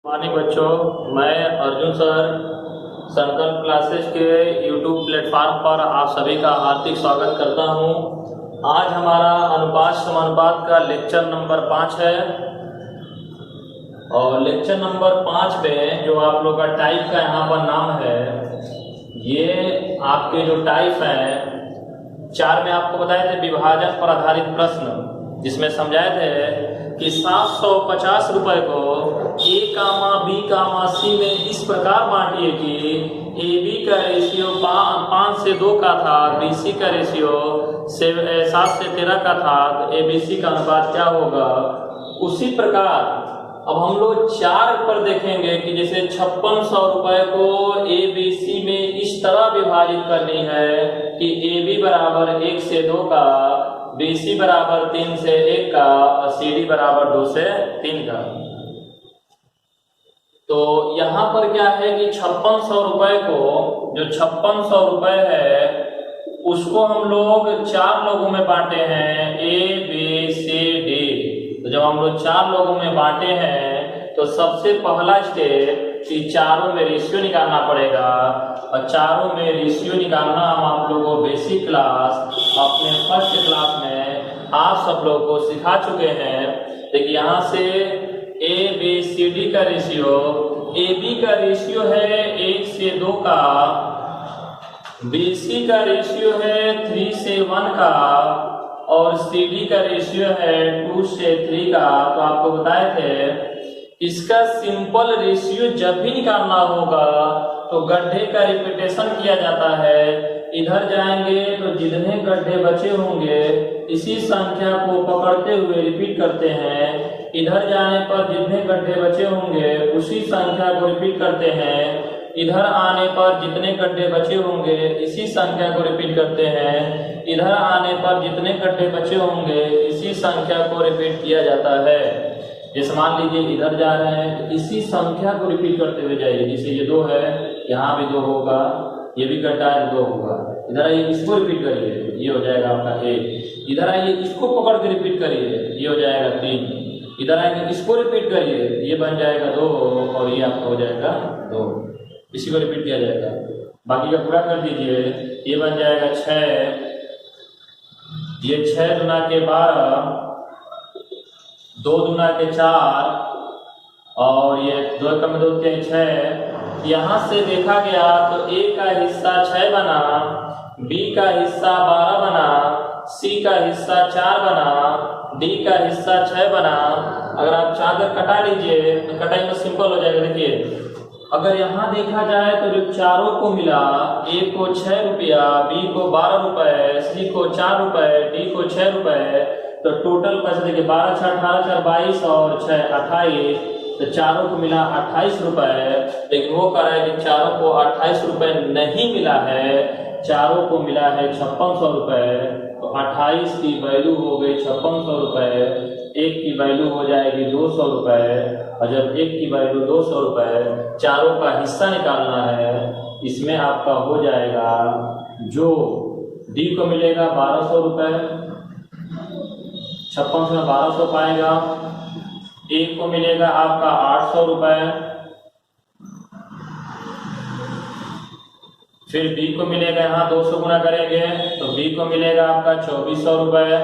Morning बच्चों, मैं Arjun sir संकल्प क्लासेस के यूट्यूब प्लेटफॉर्म पर आप सभी का हार्दिक स्वागत करता हूं। आज हमारा अनुपात समानुपात का लेक्चर नंबर 5 है और लेक्चर नंबर 5 में जो आप लोग का टाइप का यहाँ पर नाम है, ये आपके जो टाइप हैं 4 में आपको बताए थे विभाजन पर आधारित प्रश्न, जिसमें समझाए थे कि 750 रुपए को ए कामा बी कामा सी में इस प्रकार बांटिए कि ए बी का रेशियो 5 से 2 का था, बी सी का रेशियो 7 से 13 का था, तो ए बी सी का अनुपात क्या होगा। उसी प्रकार अब हम लोग 4 पर देखेंगे कि जैसे 5600 रुपए को ए बी सी में इस तरह विभाजित करनी है कि ए बी बराबर 1 से 2 का, बी सी बराबर 3 से 1 का और सी डी बराबर 2 से 3 का। तो यहाँ पर क्या है कि 5600 रुपए को, जो 5600 रुपए है उसको हम लोग 4 लोगों में बांटे हैं, ए बी सी डी। तो जब हम लोग 4 लोगों में बांटे हैं तो सबसे पहला स्टेप कि चारों में रेशियो निकालना पड़ेगा, और चारों में रेशियो निकालना हम आप लोगों को बेसिक क्लास अपने फर्स्ट क्लास में आप सब लोगों को सिखा चुके हैं। देखिए यहाँ से ए बी सी डी का रेशियो, ए बी का रेशियो है 1 से 2 का, बी सी का रेशियो है 3 से 1 का और सी डी का रेशियो है 2 से 3 का। तो आपको बताए थे इसका सिंपल रेशियो जब भी निकालना होगा तो गड्ढे का रिपीटेशन किया जाता है। इधर जाएंगे तो जितने गड्ढे बचे होंगे इसी संख्या को पकड़ते हुए रिपीट करते हैं, इधर जाने पर जितने गड्ढे बचे होंगे उसी संख्या को रिपीट करते हैं, इधर आने पर जितने गड्ढे बचे होंगे इसी संख्या को रिपीट करते हैं, इधर आने पर जितने गड्ढे बचे होंगे इसी संख्या को रिपीट किया जाता है। जैसे मान लीजिए इधर जा रहे हैं तो इसी संख्या को रिपीट करते हुए जाइए। जैसे ये 2 है, यहाँ भी 2 होगा, ये भी गड्ढा है 2 होगा। इधर आइए इसको रिपीट करिए, ये हो जाएगा आपका 1। इधर आइए इसको पकड़ के रिपीट करिए, ये हो जाएगा 3। इधर आएंगे इसको रिपीट करिए, ये बन जाएगा 2 और ये आपका हो जाएगा 2। इसी को रिपीट किया जाएगा। बाकी का पूरा कर दीजिए, ये बन जाएगा 6, ये 6 गुना के 12, 2 गुना के 4 और ये 2 कम 2 के 6। यहाँ से देखा गया तो ए का हिस्सा 6 बना, बी का हिस्सा 12 बना, सी का हिस्सा 4 बना, डी का हिस्सा 6 बना। अगर आप चाहकर कटा लीजिए तो कटाई में सिंपल हो जाएगा। देखिए अगर यहाँ देखा जाए तो जो चारों को मिला, ए को 6 रुपया, बी को 12 रुपए, सी को 4 रुपए, डी को 6 रुपए, तो टोटल पैसे देखिए 12 6 18 4 22 और 6 28, तो चारों को मिला 28 रुपए। लेकिन वो कह रहा है कि चारों को 28 रुपए नहीं मिला है, चारों को मिला है 5600 रुपए। तो 28 की वैल्यू हो गई 5600 रुपए, 1 की वैल्यू हो जाएगी 200 रुपए, और जब 1 की वैल्यू 200 रुपए, चारों का हिस्सा निकालना है, इसमें आपका हो जाएगा, जो डी को मिलेगा 1200 रुपए, 5600 में 1200 पाएगा, ए को मिलेगा आपका 800 रुपए, फिर बी को मिलेगा, यहाँ 200 गुना करेंगे तो बी को मिलेगा आपका 2400 रुपए,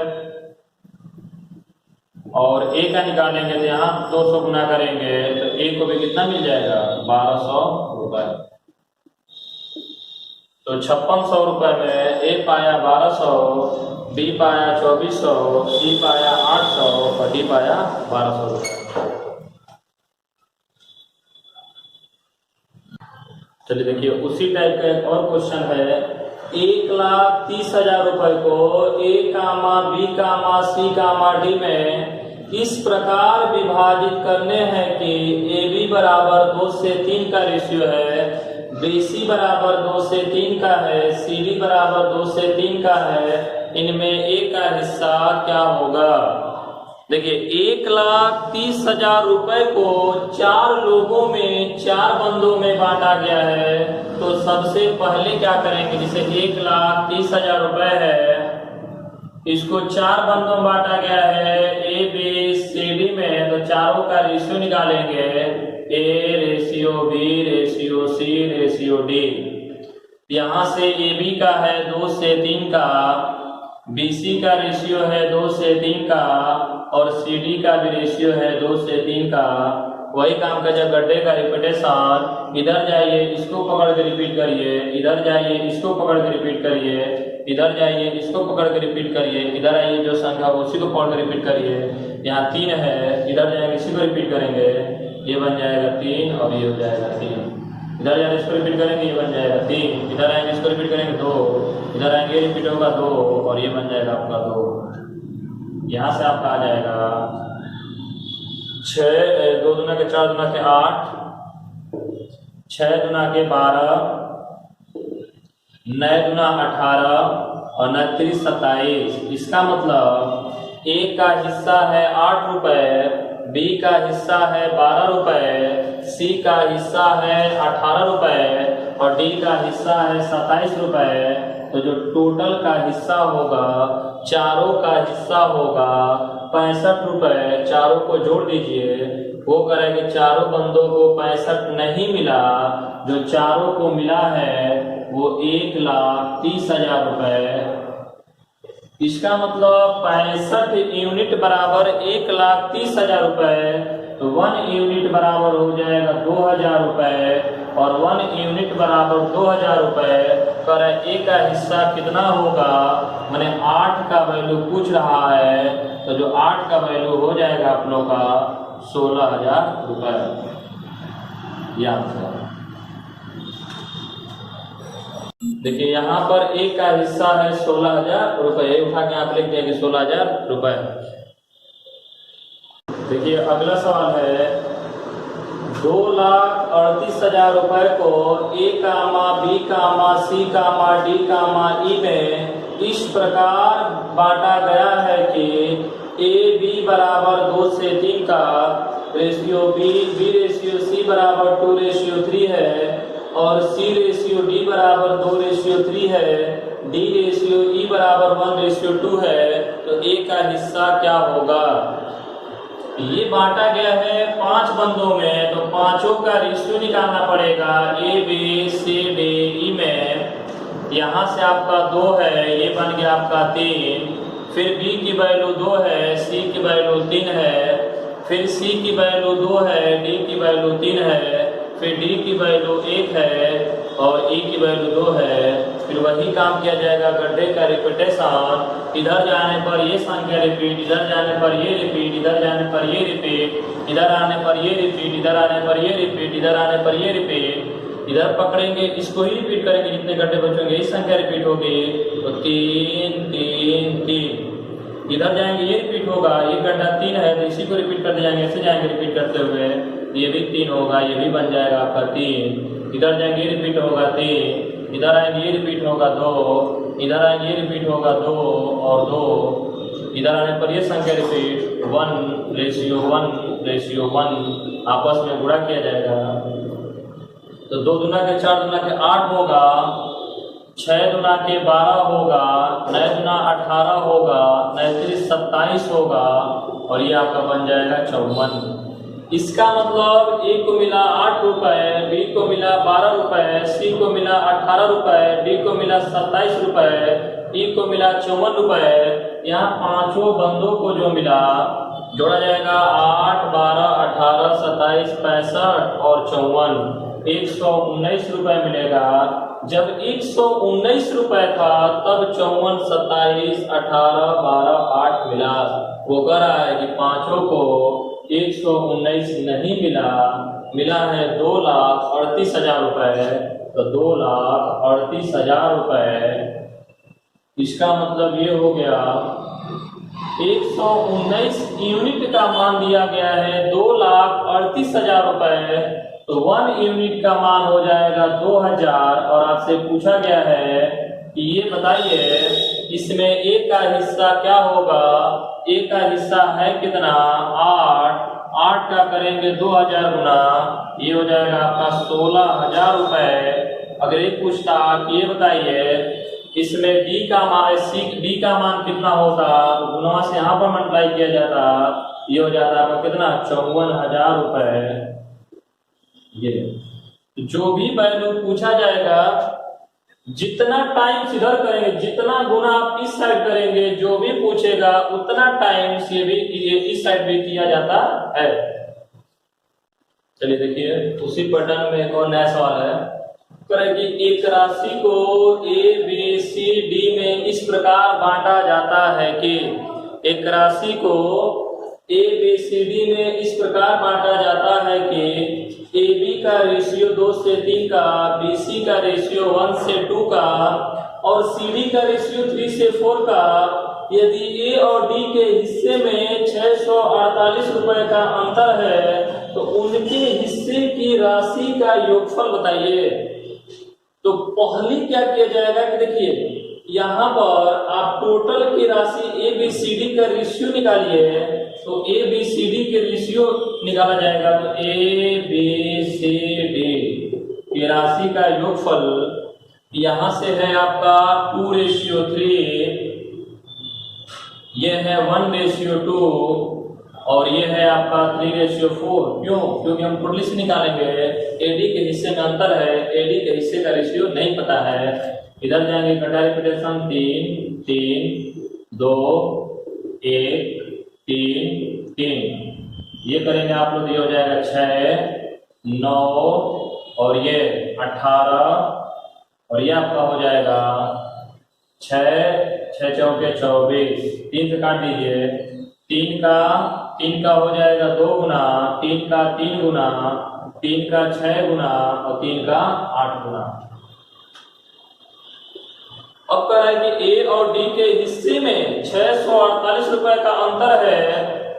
और ए का निकालेंगे तो यहाँ 200 गुना करेंगे तो ए को भी कितना मिल जाएगा 1200 रुपए। तो 5600 रुपए में ए पाया 1200, बी पाया 2400, सी पाया 800 और डी पाया 1200 रुपए। चलिए देखिए उसी टाइप का एक और क्वेश्चन है। 1,30,000 रुपए को ए कामा बी कामा सी कामा डी में इस प्रकार विभाजित करने हैं कि ए बी बराबर 2 से 3 का रेशियो है, बी सी बराबर 2 से 3 का है, सी डी बराबर 2 से 3 का है, इनमें ए का हिस्सा क्या होगा। देखिए 1,30,000 रुपए को 4 लोगों में 4 बंदों में बांटा गया है। तो सबसे पहले क्या करेंगे, जैसे 1,30,000 रुपए है, इसको 4 बंदों में बांटा गया है, ए बी सी डी में, तो चारों का रेशियो निकालेंगे A ratio B ratio C ratio D. यहाँ से ए बी का है 2 से 3 का, बी सी का रेशियो है 2 से 3 का, और सी डी का भी रेशियो है 2 से 3 का। वही काम का जब गड्ढे का रिपीटेशन, इधर जाइए इसको पकड़ के रिपीट करिए, इधर जाइए इसको पकड़ के रिपीट करिए, इधर जाइए इसको पकड़ के रिपीट करिए, इधर आइए जो संख्या उसी को पकड़ के रिपीट करिए। यहाँ 3 है, इधर जाएंगे इसी को रिपीट करेंगे, ये बन जाएगा 3 और ये हो जाएगा 3। इधर जाएंगे इसको रिपीट करेंगे, ये बन जाएगा 3। इधर आएंगे इसको रिपीट करेंगे 2, इधर आएंगे रिपीट होगा 2 और ये बन जाएगा आपका 2। यहाँ से आपका आ जाएगा 6, 2 दूना के 4 दूना के 8, 6 दूना के 12, 9 दूना 18 और 9 27। इसका मतलब ए का हिस्सा है 8 रुपए, बी का हिस्सा है 12 रुपए, सी का हिस्सा है 18 रुपए और डी का हिस्सा है 27 रुपए। तो जो टोटल का हिस्सा होगा, चारों का हिस्सा होगा 65 रुपए। चारों को जोड़ दीजिए, वो करेंगे चारों बंदों को 65 नहीं मिला, जो चारों को मिला है वो 1,30,000 रुपए। इसका मतलब 65 यूनिट बराबर 1,30,000 रुपए। तो 1 यूनिट बराबर हो जाएगा 2,000 रुपए और 1 यूनिट बराबर 2,000 रुपए। कर ए का हिस्सा कितना होगा, मैंने 8 का वैल्यू पूछ रहा है, तो जो 8 का वैल्यू हो जाएगा आप लोग का 16,000 रुपए। याद करो, देखिए यहाँ पर ए का हिस्सा है 16,000 रुपए, उठा के आप लिख देंगे 16,000 रुपए। देखिए अगला सवाल है, 2,38,000 रुपए को ए कामा बी कामा सी कामा डी कामा ई में इस प्रकार बांटा गया है कि ए बी बराबर 2 से 3 का, रेशियो बी रेशियो सी बराबर 2:3 है और सी रेशियो डी बराबर 2:3 है, डी रेशियो ई बराबर 1:2 है। तो ए का हिस्सा क्या होगा। ये बांटा गया है 5 बंदों में, तो पांचों का रेशियो निकालना पड़ेगा ए बी सी डी ई में। यहाँ से आपका 2 है, ये बन गया आपका 3, फिर बी की वैल्यू 2 है, सी की वैल्यू 3 है, फिर सी की वैल्यू 2 है, डी की वैल्यू 3 है, फिर डी की वैल्यू 1 है और ई की वैल्यू 2 है। फिर वही काम किया जाएगा गड्ढे का रिपीटेशन, इधर जाने पर ये संख्या रिपीट, इधर जाने पर ये रिपीट, इधर जाने पर ये रिपीट, इधर आने पर ये रिपीट, इधर आने पर ये रिपीट, इधर आने पर ये रिपीट। इधर पकड़ेंगे इसको ही रिपीट करेंगे, जितने गड्ढे बचेंगे इस संख्या रिपीट होगी, तो 3 3 3। इधर जाएंगे ये रिपीट होगा, ये गड्ढा 3 है तो इसी को रिपीट करते जाएंगे, ऐसे जाएंगे रिपीट करते हुए, ये भी 3 होगा, ये भी बन जाएगा आपका 3। इधर जाएंगे ये रिपीट होगा 3, इधर आएंगे ये रिपीट होगा 2, इधर आएंगे ये रिपीट होगा 2 और 2, इधर आने पर ये संख्या रिपीट 1:1:1 आपस में गुणा किया जाएगा। तो 2 दूना के 4 दूना के 8 होगा, 6 दूना के 12 होगा, 9 दूना 18 होगा, 9 27 होगा और ये आपका बन जाएगा 54। इसका मतलब ए को मिला 8 रुपए, बी को मिला 12 रुपए, सी को मिला 18 रुपए, डी को मिला 27 रुपए, ई को मिला 54 रुपए। यहाँ पांचों बंदों को जो मिला जोड़ा जाएगा 8, 12, 18, 27, 65 और 54, 119 रुपए मिलेगा। जब 119 रुपए था तब 54, 27, 18, 12, 8 मिला। वो कह रहा है कि पांचों को 119 नहीं मिला, मिला है 2,38,000 रुपए। तो 2,38,000 रुपए, इसका मतलब ये हो गया 119 यूनिट का मान दिया गया है 2,38,000 रुपए। तो 1 यूनिट का मान हो जाएगा 2,000 और आपसे पूछा गया है कि ये बताइए इसमें ए का हिस्सा क्या होगा। ए का हिस्सा है कितना 8, 8 का करेंगे 2,000 गुना, ये हो जाएगा आपका 16,000 रुपए। अगर एक पूछता कि ये बताइए इसमें डी का मान डी का मान कितना होता, तो गुना से यहाँ पर मल्टीप्लाई किया जाता, ये हो जाता आपका कितना 54,000 रुपए। ये जो भी वैल्यू पूछा जाएगा, जितना टाइम्स इधर करेंगे, जितना गुना आप इस साइड करेंगे, जो भी पूछेगा उतना टाइम्स ये इस साइड भी किया जाता है। चलिए देखिए, उसी पैटर्न में एक और नया सवाल है। कि एक राशि को ए बी सी डी में इस प्रकार बांटा जाता है कि एक राशि को ए बी सी डी में इस प्रकार बांटा जाता है कि ए बी का रेशियो 2 से 3 का, बी सी का रेशियो 1 से 2 का और सी डी का रेशियो 3 से 4 का। यदि ए और डी के हिस्से में 648 रुपए का अंतर है तो उनके हिस्से की राशि का योगफल बताइए। तो पहली क्या किया जाएगा कि देखिए, यहाँ पर आप टोटल की राशि ए बी सी डी का रेशियो निकालिए। तो ए बी सी डी के रेशियो निकाला जाएगा। तो ए बी सी डी की राशि का योगफल यहाँ से है आपका 2:3, ये है 1:2 और ये है आपका 3:4। क्यों? क्योंकि हम टोटली से निकालेंगे, एडी के हिस्से में अंतर है, एडी के हिस्से का रेशियो नहीं पता है। इधर जाएंगे, कटा रिपीटेशन 3 3 2 1 3 3, ये करेंगे आप लोग, ये हो जाएगा 6 9 और ये 18 और ये आपका हो जाएगा 6 6 चौके 24। 3 से काट दीजिए, 3 का हो जाएगा 2 गुना, 3 का 3 गुना, 3 का 6 गुना और 3 का 8 गुना। अब कह रहा है कि ए और डी के हिस्से में 648 रुपए का अंतर है।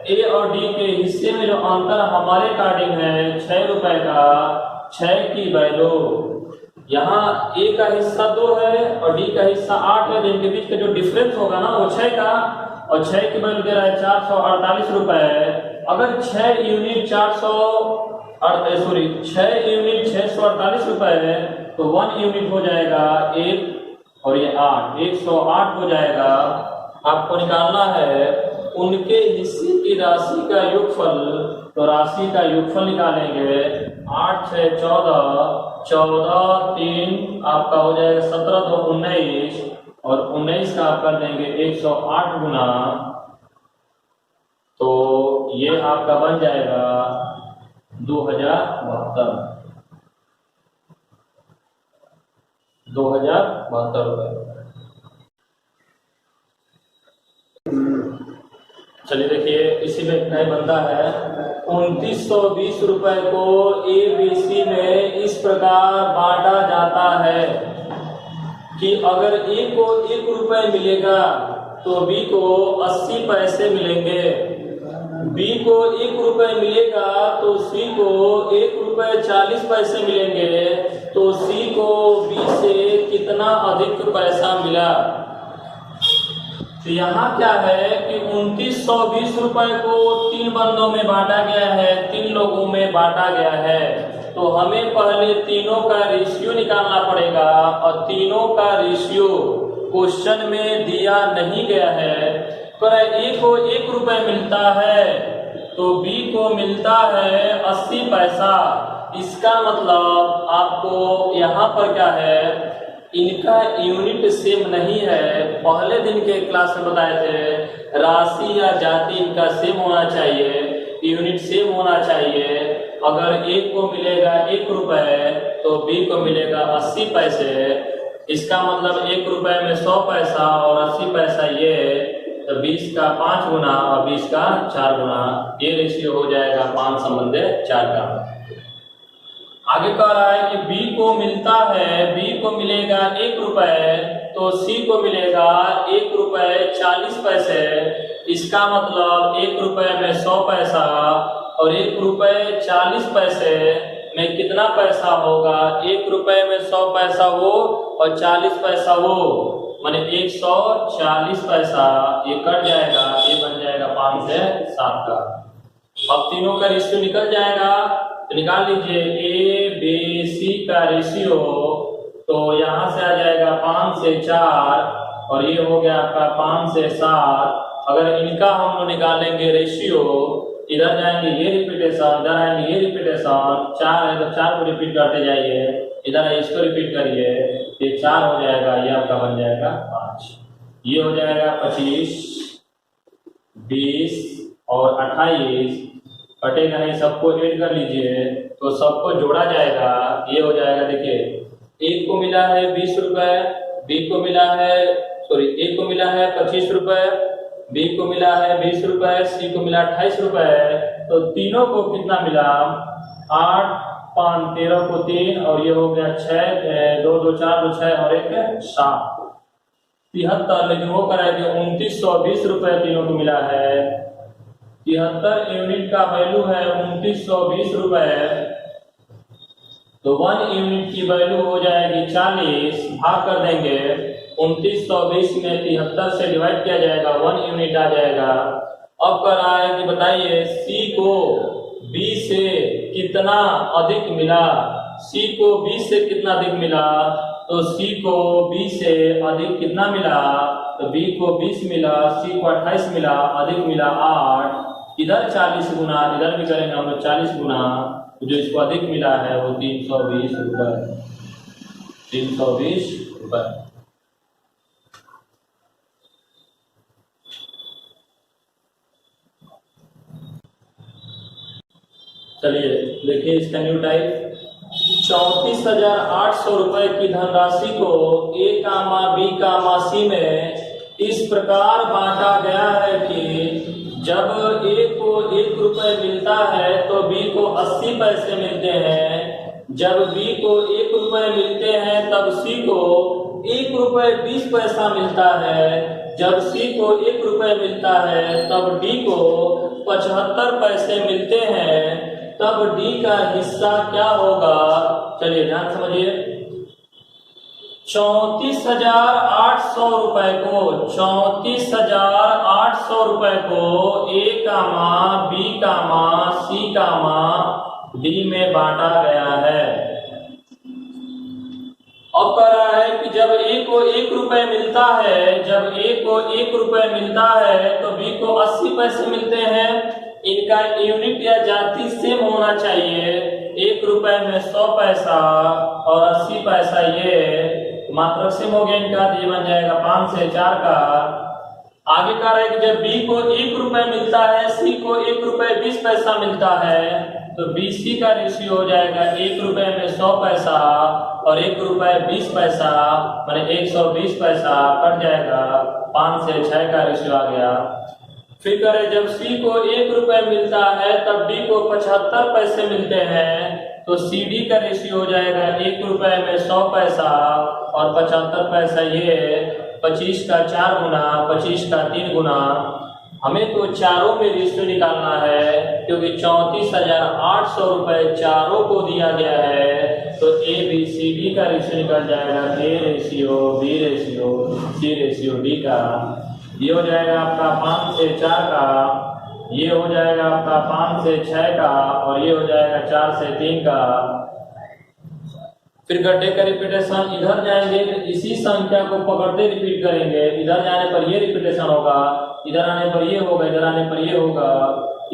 ए और डी के हिस्से में जो अंतर हमारे अकॉर्डिंग है 6 रुपए का, 6 की वैल्यू, यहाँ ए का हिस्सा 2 है और डी का हिस्सा 8 है, इनके बीच का जो डिफरेंस होगा ना वो 6 का, और 6 की वैल्यू दे रहा है 448 रुपए। अगर 6 यूनिट 6 यूनिट 648 रुपए है तो 1 यूनिट हो जाएगा 1 और ये 8, 108 हो जाएगा। आपको निकालना है उनके हिस्से की राशि का योगफल। तो राशि का योगफल निकालेंगे, 8 6 14, 14 3 आपका हो जाएगा 17 2 19 और 19 का आप कर देंगे 108 गुना। तो ये आपका बन जाएगा 2072 रुपए। चलिए देखिए, इसी में इतना ही बनता है। 2920 रुपए को ए बी सी में इस प्रकार बांटा जाता है कि अगर ए को 1 रुपए मिलेगा तो बी को 80 पैसे मिलेंगे, बी को 1 रुपए मिलेगा तो सी को 1 रुपए 40 पैसे मिलेंगे। तो सी को बी से कितना अधिक पैसा मिला? तो यहाँ क्या है कि 2920 रुपए को 3 बंदों में बांटा गया है, 3 लोगों में बांटा गया है। तो हमें पहले तीनों का रेशियो निकालना पड़ेगा और तीनों का रेशियो क्वेश्चन में दिया नहीं गया है। पर ए को 1 रुपए मिलता है तो बी को मिलता है 80 पैसा। इसका मतलब आपको यहाँ पर क्या है, इनका यूनिट सेम नहीं है। पहले दिन के क्लास में बताए थे राशि या जाति इनका सेम होना चाहिए, यूनिट सेम होना चाहिए। अगर ए को मिलेगा 1 रुपए तो बी को मिलेगा 80 पैसे। इसका मतलब 1 रुपए में 100 पैसा और 80 पैसा ये, तो 20 का 5 गुना और 20 का 4 गुना, ये रेशियो हो जाएगा 5 संबंधे 4 का। आगे कह रहा है कि बी को मिलता है, बी को मिलेगा 1 रुपए तो सी को मिलेगा 1 रुपए 40 पैसे। इसका मतलब 1 रुपए में 100 पैसा और 1 रुपए 40 पैसे में कितना पैसा होगा? 1 रुपए में 100 पैसा वो और 40 पैसा वो, माने 140 पैसा। ये कट जाएगा, ये बन जाएगा 5 से 7 का। अब तीनों का रेशियो निकल जाएगा तो निकाल लीजिए ए बी सी का रेशियो। तो यहाँ से आ जाएगा 5 से 4 और ये हो गया आपका 5 से 7। अगर इनका हम लोग निकालेंगे रेशियो इधर जाएंगे ये रिपीटेशन, इधर आएंगे ये रिपीटेशन, 4 है तो 4 को रिपीट करते जाइए, इधर इसको रिपीट करिए, ये 4 हो जाएगा, ये आपका बन जाएगा 5, ये हो जाएगा 25, 20 और 28, कटेगा नहीं, सबको ऐड कर लीजिए तो सबको जोड़ा जाएगा, ये हो जाएगा। देखिए एक को मिला है 20 रुपए, बी को मिला है ए को मिला है 25 रुपए, बी को मिला है 20 रुपए, सी को मिला 28 रुपए, तो तीनों को कितना मिला 8, 5, 13 को 3 और ये हो गया 6, 2 2 4 2 6 और 1 7, 73। लेकिन वो कराएंगे 2920 रुपए तीनों को मिला है, 73 यूनिट का वैल्यू है 2920 रुपए, तो 1 यूनिट की वैल्यू हो जाएगी 40, भाग कर देंगे 2920 में 73 से डिवाइड किया जाएगा, 1 यूनिट आ जाएगा। अब कर रहा है कि बताइए सी को बी से कितना अधिक मिला, सी को बी से कितना अधिक मिला, तो सी को बी से अधिक कितना मिला, तो बी को 20 मिला, सी को 28 मिला, अधिक मिला 8, इधर 40 गुना, इधर भी करेंगे हम लोग 40 गुना, जो इसको अधिक मिला है वो 320 रुपए, 320 रुपए। चलिए देखिए इसका न्यू टाइप, 34,800 रुपए की धनराशि को ए कामा बी कामा सी में इस प्रकार बांटा गया है कि जब ए को 1 रुपए मिलता है तो बी को 80 पैसे मिलते हैं, जब बी को 1 रुपए मिलते हैं तब सी को 1 रुपए 20 पैसा मिलता है, जब सी को 1 रुपए मिलता है तब डी को 75 पैसे मिलते हैं, तब डी का हिस्सा क्या होगा। चलिए ध्यान समझिए, 34,800 रुपए को, 34,800 रुपए को ए कामा बी कामा सी कामा डी में बांटा गया है। अब कह रहा है कि जब ए को 1 रुपए मिलता है, जब ए को 1 रुपए मिलता है तो बी को 80 पैसे मिलते हैं, इनका यूनिट या जाति सेम होना चाहिए, 1 रुपए में 100 पैसा और 80 पैसा ये मात्रक सेम हो गया इनका, तो ये बन जाएगा 5 से 4 का। आगे कह रहा है कि जब बी को 1 रुपए मिलता है, सी को 1 रुपए 20 पैसा मिलता है, तो बी सी का रेशियो हो जाएगा 1 रुपए में 100 पैसा और 1 रुपए 20 पैसा, माने 120 पैसा कट जाएगा, 5 से 6 का रेशियो आ गया। फिर करें जब सी को 1 रुपए मिलता है तब डी को 75 पैसे मिलते हैं, तो सी डी का रेशियो हो जाएगा 1 रुपए में 100 पैसा और 75 पैसा, ये 25 का 4 गुना, 25 का 3 गुना। हमें तो चारों में रेशियो निकालना है क्योंकि 34,800 रुपए चारों को दिया गया है, तो ए बी सी डी का रेशियो निकल जाएगा, A ratio B ratio C ratio D का। ये हो जाएगा आपका 5 से 4 का, ये हो जाएगा आपका 5 से 6 का और ये हो जाएगा 4 से 3 का। फिर गड्ढे का रिपीटेशन, इधर जाएंगे तो इसी संख्या को पकड़ते रिपीट करेंगे, इधर जाने पर ये रिपीटेशन होगा, इधर आने पर ये होगा, इधर आने पर ये होगा,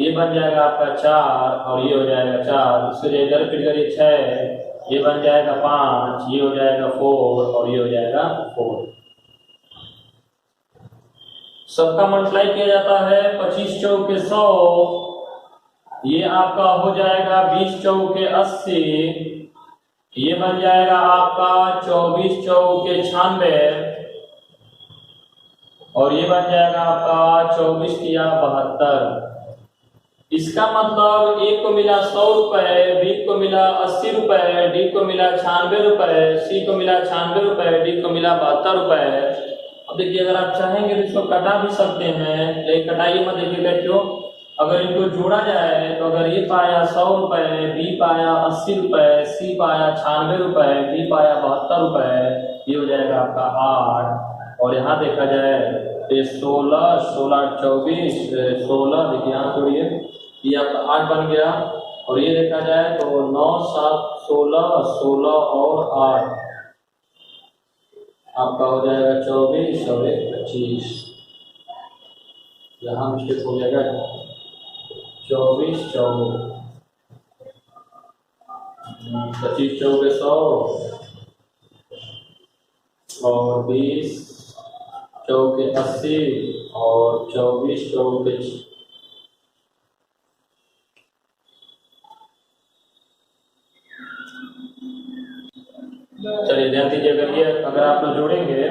ये बन जाएगा आपका 4 और ये हो जाएगा 4, इसको इधर रिपीट करिए 6, ये बन जाएगा 5, ये हो जाएगा 4 और ये हो जाएगा 4। सबका मल्टीप्लाई किया जाता है, 25 चौके 100, ये आपका हो जाएगा 20 चौके 80, ये बन जाएगा आपका 24 चौके 96 और ये बन जाएगा आपका 24 या 72। इसका मतलब ए को मिला 100 रुपए, बी को मिला 80 रुपए, डी को मिला 96 रुपए, सी को मिला 96 रुपए, डी को मिला 72 रुपए। अब देखिए अगर आप चाहेंगे तो इसको कटा भी सकते हैं, लेकिन कटाइए मत, देखिएगा क्यों, अगर इनको जोड़ा जाए तो अगर ये पाया 100 रुपए, बी पाया 80 रुपए, सी पाया 96 रुपए, डी पाया 72 रुपए, ये हो जाएगा आपका 8। और यहाँ देखा जाए तो 16 16 24 16, देखिए यहाँ जोड़िए, ये आपका 8 बन गया, और ये देखा जाए तो 9 7 16 16 और 8 आपका हो जाएगा 24 और 25, यहाँ मिस्टेक हो जाएगा। 24 चौक 25 चौके 100 और 20 चौके 80 और 24 चौके चलिए ध्यान दीजिए। अगर आप लोग जोड़ेंगे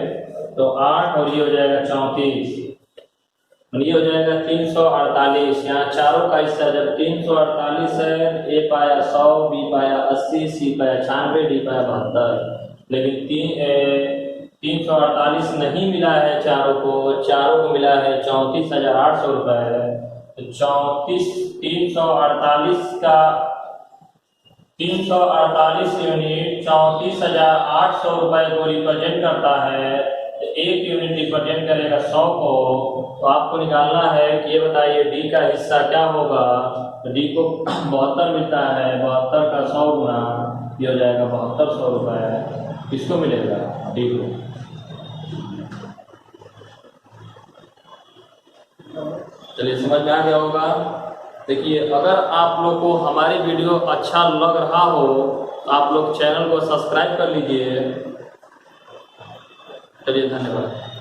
तो 8 और ये हो जाएगा 34, ये हो जाएगा 348। यहाँ चारों का हिस्सा जब 348 है, ए पाया 100, बी पाया 80, सी पाया 96, डी पाया 72। लेकिन 348 नहीं मिला है चारों को मिला है 34,800 रुपये। तो 348 का 348 यूनिट 34,800 रुपये को रिप्रेजेंट करता है। तो एक यूनिट रिप्रेजेंट करेगा 100 को। तो आपको निकालना है कि ये बताइए डी का हिस्सा क्या होगा। तो डी को 72 मिलता है, 72 का 100 गुना ये हो जाएगा 7200 रुपये। किसको मिलेगा? डी को। चलिए समझ में आ गया होगा। देखिए अगर आप लोग को हमारी वीडियो अच्छा लग रहा हो तो आप लोग चैनल को सब्सक्राइब कर लीजिए। चलिए धन्यवाद।